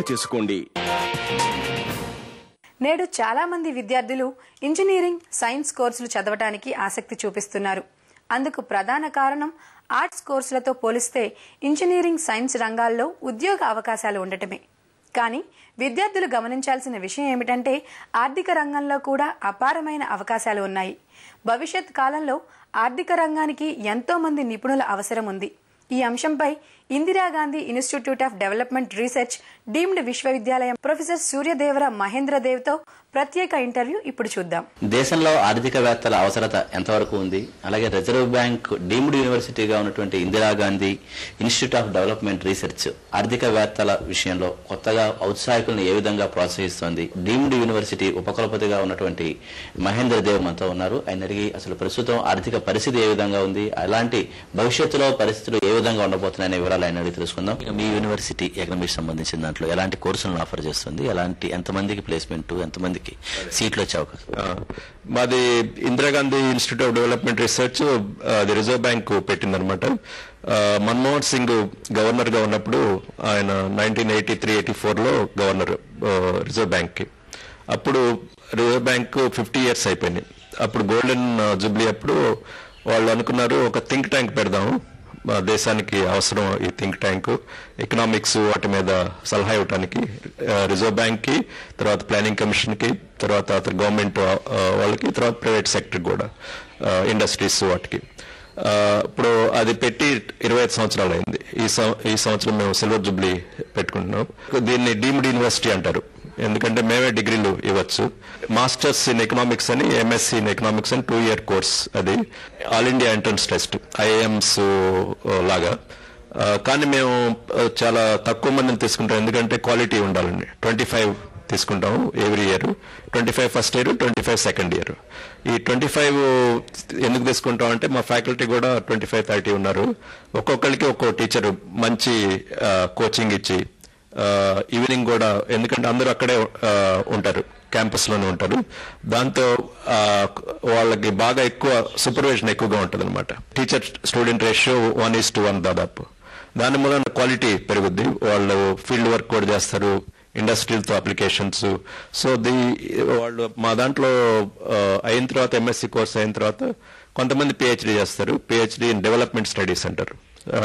చేసుకోండి. నేడు చాలా మంది విద్యార్థులు ఇంజనీరింగ్, సైన్స్ కోర్సులు చదవడానికి ఆసక్తి చూపిస్తున్నారు. అందుకు ప్రధాన కారణం ఆర్ట్స్ కోర్సులతో పోలిస్తే ఇంజనీరింగ్, సైన్స్ రంగాల్లో ఉద్యోగ అవకాశాలు ఉండటమే. కానీ విద్యార్థులు గమనించాల్సిన విషయం ఏమిటంటే ఆర్థిక రంగంలో కూడా అపారమైన అవకాశాలు ఉన్నాయి. భవిష్యత్ కాలంలో ఆర్థిక రంగానికి ఎంతో మంది నిపుణుల అవసరం ఉంది. ఈ అంశంపై Indira Gandhi institute of development research deemed విశ్వవిద్యాలయం ప్రొఫెసర్ సూర్యదేవర మహేంద్రదేవ్తో ప్రత్యేక ఇంటర్వ్యూ ఇప్పుడు చూద్దాం. దేశంలో ఆర్థికవేత్తల అవసరత ఎంతవరకు ఉంది, అలాగే రిజర్వ్ బ్యాంక్ డీమ్డ్ యూనివర్సిటీగా ఉన్నటువంటి Indira Gandhi institute of development research ఆర్థికవేత్తల విషయంలో కొత్తగా ఔత్సాహికులను ఏ విధంగా ప్రోత్సహిస్తోంది, డీమ్డ్ యూనివర్సిటీ ఉపకులపతిగా ఉన్నటువంటి మహేంద్రదేవ్ మనతో ఉన్నారు. ఆయన అడిగి అసలు ప్రస్తుతం ఆర్థిక పరిస్థితి ఏ విధంగా ఉంది, అలాంటి భవిష్యత్తులో పరిస్థితులు ఏ విధంగా ఉండబోతున్నాయనే వివరాలు ఆయన అడిగి తెలుసుకుందాం. మీ యూనివర్సిటీ ఎకనామిక్స్ సంబంధించిన దాంట్లో ఎలాంటి కోర్సులను ఆఫర్ చేస్తుంది, ఎంతమందికి ప్లేస్మెంట్, ఎంతమందికి సీట్లు వచ్చే అవకాశం? మాది Indira Gandhi institute of development research అది reserve bank పెట్టిందనమాట. Manmohan Singh governor గా ఉన్నప్పుడు ఆయన 1983-84లో గవర్నర్ రిజర్వ్ బ్యాంక్ కి. అప్పుడు రిజర్వ్ బ్యాంక్ 50 years అయిపోయింది. అప్పుడు గోల్డెన్ జూబ్లీ అప్పుడు వాళ్ళు అనుకున్నారు ఒక థింక్ ట్యాంక్ పెడదాం, దేశానికి అవసరం ఈ థింక్ ట్యాంక్, ఎకనామిక్స్ వాటి మీద సలహా ఇవ్వడానికి రిజర్వ్ బ్యాంక్ కి, తర్వాత ప్లానింగ్ కమిషన్ కి, తర్వాత గవర్నమెంట్ వాళ్ళకి, తర్వాత ప్రైవేట్ సెక్టర్ కూడా, ఇండస్ట్రీస్ వాటికి. ఇప్పుడు అది పెట్టి 25 సంవత్సరాలు అయింది. ఈ సంవత్సరం మేము సిల్వర్ జూబ్లీ పెట్టుకుంటున్నాం. దీన్ని డీమ్డ్ యూనివర్సిటీ అంటారు, ఎందుకంటే మేమే డిగ్రీలు ఇవ్వచ్చు. మాస్టర్స్ ఇన్ ఎకనామిక్స్ అని, ఎంఎస్సీ ఇన్ ఎకనామిక్స్ అని 2-year కోర్స్. అది all India entrance test, IIMs లాగా. కానీ మేము చాలా తక్కువ మందిని తీసుకుంటాం, ఎందుకంటే క్వాలిటీ ఉండాలండి. 25 తీసుకుంటాము every year. 25 first year, 25 second year. ఈ 25 ఎందుకు తీసుకుంటాం అంటే మా ఫ్యాకల్టీ కూడా 25-30 ఉన్నారు. ఒక్కొక్కరికి ఒక్కో టీచర్ మంచి కోచింగ్ ఇచ్చి, ఈవినింగ్ కూడా, ఎందుకంటే అందరూ అక్కడే ఉంటారు, క్యాంపస్ లోనే ఉంటారు. దాంతో వాళ్ళకి బాగా ఎక్కువ సూపర్విజన్ ఎక్కువగా ఉంటుంది అనమాట. టీచర్ స్టూడెంట్ రేషియో 1:1 దాదాపు. దాని మూలన క్వాలిటీ పెరుగుద్ది. వాళ్ళు ఫీల్డ్ వర్క్ కూడా చేస్తారు, ఇండస్ట్రియల్తో అప్లికేషన్స్. సో వాళ్ళు మా దాంట్లో అయిన తర్వాత, ఎంఎస్సీ కోర్స్ అయిన తర్వాత కొంతమంది పిహెచ్డీ చేస్తారు. పిహెచ్డీ ఇన్ డెవలప్మెంట్ స్టడీస్ అంటారు.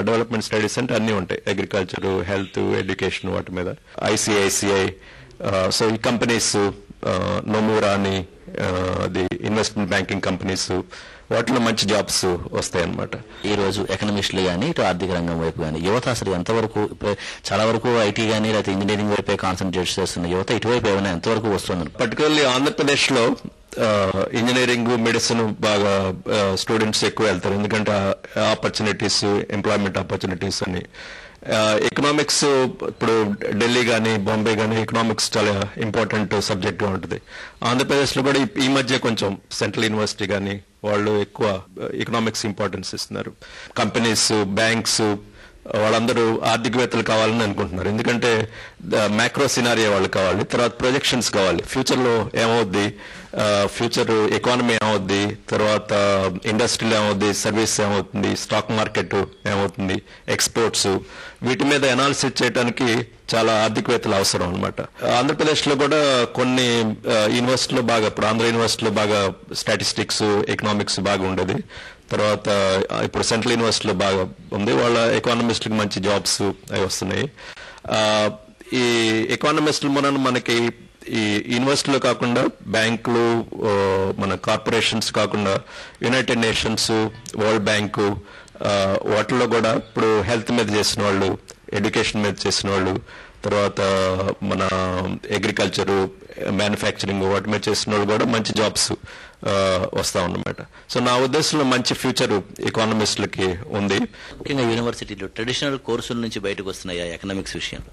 డెవలప్మెంట్ స్టడీస్ అంటే అన్ని ఉంటాయి, అగ్రికల్చర్, హెల్త్, ఎడ్యుకేషన్ వాటి మీద. ఐసిఐసిఐ, సో ఈ కంపెనీస్, నొమూరా అని, అది ఇన్వెస్ట్మెంట్ బ్యాంకింగ్ కంపెనీస్, వాటిలో మంచి జాబ్స్ వస్తాయి అన్నమాట. ఈ రోజు ఎకనామిస్టులు కానీ, ఇటు ఆర్థిక రంగం వైపు కానీ యువత అసలు ఎంతవరకు, చాలా వరకు ఐటీ కానీ లేకపోతే ఇంజనీరింగ్ వైపే కాన్సన్ట్రేట్ చేస్తున్న యువత ఇటువైపు ఏమైనా ఎంతవరకు వస్తుంది? పర్టికులర్లీ ఆంధ్రప్రదేశ్ లో ఇంజనీరింగ్, మెడిసిన్ బాగా స్టూడెంట్స్ ఎక్కువ వెళ్తారు, ఎందుకంటే ఆపర్చునిటీస్, ఎంప్లాయ్మెంట్ ఆపర్చునిటీస్ అని. ఎకనామిక్స్ ఇప్పుడు ఢిల్లీ కానీ, బాంబే కానీ ఎకనామిక్స్ చాలా ఇంపార్టెంట్ సబ్జెక్ట్ గా ఉంటుంది. ఆంధ్రప్రదేశ్ లో కూడా ఈ మధ్య కొంచెం సెంట్రల్ యూనివర్సిటీ కానీ వాళ్ళు ఎక్కువ ఎకనామిక్స్ ఇంపార్టెన్స్ ఇస్తున్నారు. కంపెనీస్, బ్యాంక్స్ వాళ్ళందరూ ఆర్థికవేత్తలు కావాలని అనుకుంటున్నారు, ఎందుకంటే మ్యాక్రో సినారియో వాళ్ళు కావాలి, తర్వాత ప్రొజెక్షన్స్ కావాలి. ఫ్యూచర్ లో ఏమవుద్ది, ఫ్యూచర్ ఎకానమీ ఏమవుద్ది, తర్వాత ఇండస్ట్రీలో ఏమవుద్ది, సర్వీస్ ఏమవుతుంది, స్టాక్ మార్కెట్ ఏమవుతుంది, ఎక్స్పోర్ట్స్, వీటి మీద అనాలిసిస్ చేయడానికి చాలా ఆర్థికవేత్తలు అవసరం అనమాట. ఆంధ్రప్రదేశ్ లో కూడా కొన్ని యూనివర్సిటీలో బాగా, ఇప్పుడు ఆంధ్ర యూనివర్సిటీలో బాగా స్టాటిస్టిక్స్, ఎకనామిక్స్ బాగా ఉండేది. తర్వాత ఇప్పుడు సెంట్రల్ యూనివర్సిటీలో బాగా ఉంది. వాళ్ళ ఎకానమిస్టులకు మంచి జాబ్స్ అవి వస్తున్నాయి. ఈ ఎకానమిస్టుల మూలన మనకి ఈ యూనివర్సిటీలో కాకుండా బ్యాంకులు, మన కార్పొరేషన్స్ కాకుండా యునైటెడ్ నేషన్స్, వరల్డ్ బ్యాంకు, వాటిల్లో కూడా ఇప్పుడు హెల్త్ మీద చేసిన వాళ్ళు, ఎడ్యుకేషన్ మీద చేసిన వాళ్ళు, తర్వాత మన అగ్రికల్చరు, మ్యానుఫ్యాక్చరింగ్ వాటి మీద చేసిన వాళ్ళు కూడా మంచి జాబ్స్ వస్తా ఉన్నమాట. సో నా ఉద్దేశంలో మంచి ఫ్యూచర్ ఎకానమిస్టులకి ఉంది. ముఖ్యంగా యూనివర్సిటీలో ట్రెడిషనల్ కోర్సుల నుంచి బయటకు వస్తున్నాయి ఎకనామిక్స్ విషయం.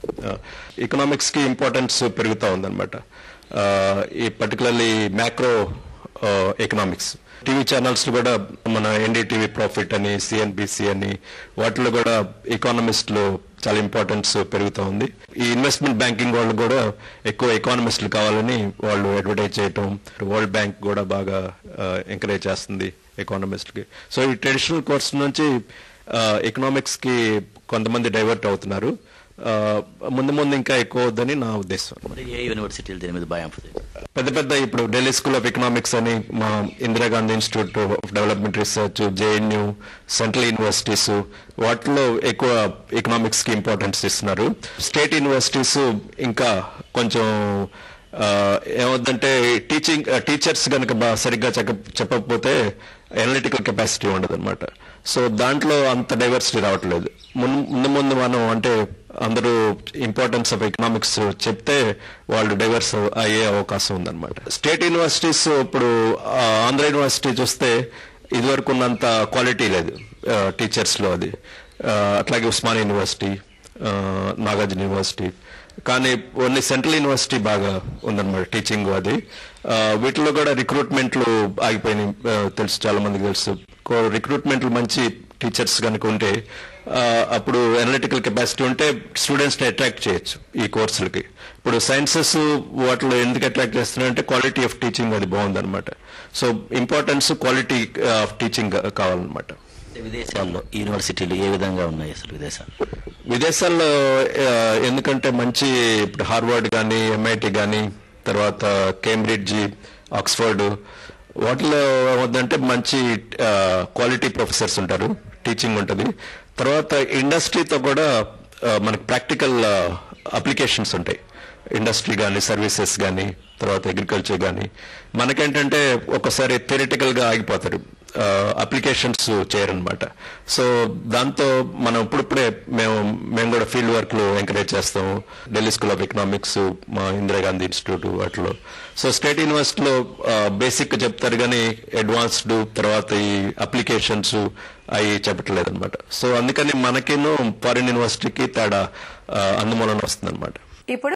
ఎకనామిక్స్ కి ఇంపార్టెన్స్ పెరుగుతా ఉందన్నమాట. ఈ particularly macro economics TV channels కూడా, మన ఎన్డీటీవీ ప్రాఫిట్ అని, సిఎన్బిసి అని, వాటిలో కూడా ఎకానమిస్టులు చాలా ఇంపార్టెన్స్ పెరుగుతూ ఉంది. ఈ ఇన్వెస్ట్మెంట్ బ్యాంకింగ్ వాళ్ళు కూడా ఎక్కువ ఎకానమిస్టులు కావాలని వాళ్ళు అడ్వర్టైజ్ చేయటం, వరల్డ్ బ్యాంక్ కూడా బాగా ఎంకరేజ్ చేస్తుంది ఎకానమిస్ట్కి. సో ఈ ట్రెడిషనల్ కోర్స్ నుంచి ఎకనామిక్స్ కి కొంతమంది డైవర్ట్ అవుతున్నారు. ముందు ముందు ఇంకా ఎక్కువ అవుద్దని నా ఉద్దేశం. మరి ఏ యూనివర్సిటీలు దీని మీద బాగా ఎంఫసైజ్? పెద్ద పెద్ద ఇప్పుడు ఢిల్లీ స్కూల్ ఆఫ్ ఎకనామిక్స్ అని, మా Indira Gandhi institute of development research, JNU, central universities, వాటిలో ఎక్కువ ఎకనామిక్స్ కి ఇంపార్టెన్స్ ఇస్తున్నారు. స్టేట్ యూనివర్సిటీస్ ఇంకా కొంచెం ఏమవుతుందంటే టీచర్స్ కనుక సరిగ్గా చెప్పకపోతే అనలిటికల్ కెపాసిటీ ఉండదు అనమాట. సో దాంట్లో అంత డైవర్సిటీ రావట్లేదు. ముందు మనం అంటే అందరూ ఇంపార్టెన్స్ ఆఫ్ ఎకనామిక్స్ చెప్తే వాళ్ళు డైవర్స్ అయ్యే అవకాశం ఉందన్నమాట. స్టేట్ యూనివర్సిటీస్ ఇప్పుడు ఆంధ్ర యూనివర్సిటీ చూస్తే ఇదివరకు ఉన్నంత క్వాలిటీ లేదు టీచర్స్ లో. అది అట్లాగే ఉస్మానియా యూనివర్సిటీ, నాగార్జున యూనివర్సిటీ, కానీ ఓన్లీ సెంట్రల్ యూనివర్సిటీ బాగా ఉందన్నమాట టీచింగ్. అది వీటిలో కూడా రిక్రూట్మెంట్లు ఆగిపోయినాయి, తెలుసు, చాలా మందికి తెలుసు. రిక్రూట్మెంట్లు మంచి టీచర్స్ కనుక ఉంటే అప్పుడు అనలిటికల్ కెపాసిటీ ఉంటే స్టూడెంట్స్ ని అట్రాక్ట్ చేయొచ్చు ఈ కోర్సులకి. ఇప్పుడు సైన్సెస్ వాటిలో ఎందుకు అట్రాక్ట్ చేస్తున్నారంటే క్వాలిటీ ఆఫ్ టీచింగ్ అది బాగుందన్నమాట. So importance quality of teaching కావాలన్నమాట. విదేశాల్లో యూనివర్సిటీలు ఏ విధంగా ఉన్నాయి అసలు విదేశాల్లో? ఎందుకంటే మంచి ఇప్పుడు హార్వర్డ్ కానీ, MIT కానీ, తర్వాత కేంబ్రిడ్జ్, ఆక్స్ఫర్డ్, వాటిలో ఏమవుతుందంటే మంచి క్వాలిటీ ప్రొఫెసర్స్ ఉంటారు, టీచింగ్ ఉంటుంది. తర్వాత ఇండస్ట్రీతో కూడా మనకి ప్రాక్టికల్ అప్లికేషన్స్ ఉంటాయి. ఇండస్ట్రీ కానీ, సర్వీసెస్ కానీ, తర్వాత అగ్రికల్చర్ కానీ. మనకేంటంటే ఒకసారి థియరిటికల్ గా ఆగిపోతారు, అప్లికేషన్స్ చేయరనమాట. సో దాంతో మనం ఇప్పుడిప్పుడే మేము కూడా ఫీల్డ్ వర్క్ లో ఎంకరేజ్ చేస్తాము. ఢిల్లీ స్కూల్ ఆఫ్ ఎకనామిక్స్, మా ఇందిరాగాంధీ ఇన్స్టిట్యూట్ వాటిలో. సో స్టేట్ యూనివర్సిటీలో బేసిక్ చెప్తారు కానీ అడ్వాన్స్డ్ తర్వాత ఈ అప్లికేషన్స్ అవి చెప్పట్లేదు అనమాట. సో అందుకని మనకేనో ఫారిన్ యూనివర్సిటీకి తేడా అందుమూలన వస్తుంది అనమాట. ఇప్పుడు